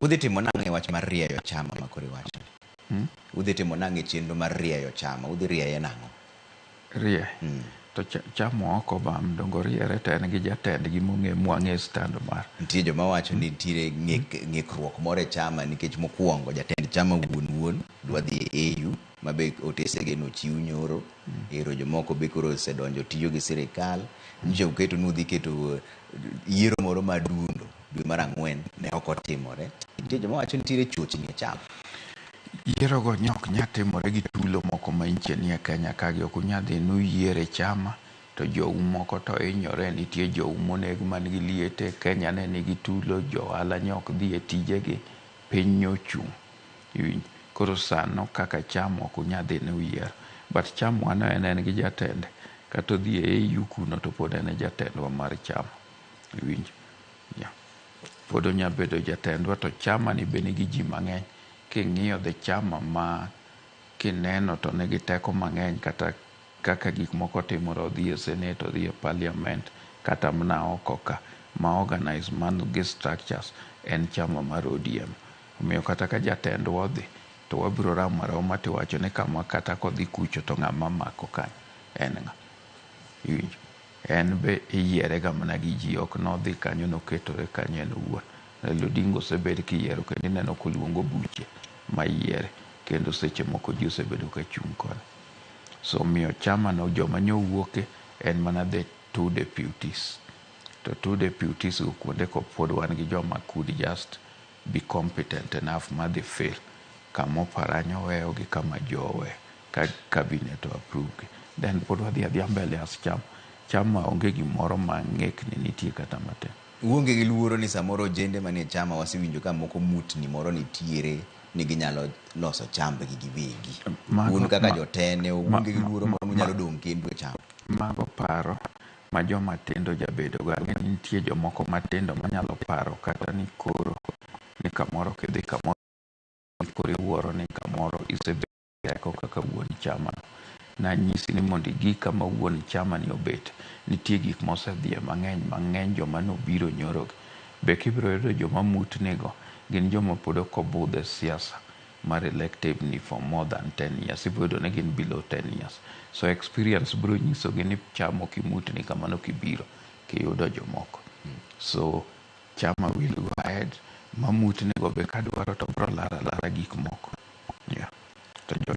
Udhi timo nang'o e wach mar rieyo chama ma koro iwacho? Udhi timo nang'o e chenro mar rieyo chama? Udhi rieye nang'o? Rie. To chama oko bam dongo riere to en gi jatendgi mwang'e stand mar. Nitie joma wacho ni nitiere ng'ikruok moro e chama nikech mokwongo jatend chama wuon dwa dhi e AU ma be otesege nochiw nyoro. Ero jomoko be koro osedonjo tiyo gi sirikal. Nyicha uketo nudhi keto yiero moro madundo dwe mar 4 ne ok otimore. Nitie joma wacho nitiere chochni e chama. Yiero go nyok nya timore gi tulo moko ma inche ni e Kenya ka gi ok unya dhi nuyiere chama to jou moko to hinyore. Nitie jou moneg man gi liete. Kenya ne nigi tulo, jo ohala nyok dhi e tijegi, piny nyochung'. Koro sano kaka chama ok unya dhi nuyier. But chama wano en gi jatende. Kata odhi e AU kuno to pod en jatendwa mar chama. Iwinjo? Yeah. Pod onya bedo jatendwa to chama ni be nigi ji mang'eny. King'iyo the chama ma kineno to nigi teko mang'eny kata kaka gik moko timore, odhi e senate, odhi e parliament, kata mna oko ka ma organize man gi structures en chama mar ODM. Omiyo kata ka jatendwa odhi to wabiro ramo aroma tiwacho ni kama kata kodhi kucho to ng'ama mako kanyo en ng'a. Iwinjo? En be iyiere ga mana gi ji, ok nodhi kanyo noketore kanyo en owuon. Raila Odinga osebed kiyiero kendo ineno koluongo buche ma yiere kendo seche moko ji osebedo ka chung' kode. So miyo chama no joma nyowuoke en mana the 2 deputies. To 2 deputies go kuonde ko pod wan gi joma could just be competent enough ma dhi fail. Kama Oparanya oweyo gi kama Joe oweyo ka cabinet approve. Then pod wadhi adhiya mbele as chama. Chama onge gimoro ma ng'ekni nitie kata matin. Uonge gi luoro ni samoro ojende manie chama wasewinjo ka moko mutni moro nitiere ni ginyalo loso chambgi giwegi. Un kaka jotene uonge gi luoro moro munyalo dong' kendo e chama? Mago paro ma joma tindo jabedo go. Ang'e nitie jomoko matindo manyalo paro kata ni koro ni kamoro kidhi kamoro koro iwuoro ni kamoro isebedo kaka wuon chama. Na nyisi ni mondo igi kama wuon chama ni obet, nitie gik mosedhie mang'eny joma nobiro nyoro. Be kibiro yudo joma mutnigo gin joma pod ok obudhe siasa mar elective ni for more than 10 years. Ibiro yudo ni gin below 10 years. So experience biro nyisogi ni chama ok imutni kamano kibiro kiyudo jomoko. So chama will go ahead. Mamutnigo be kadwaro to biro lara gik moko. Yeah. To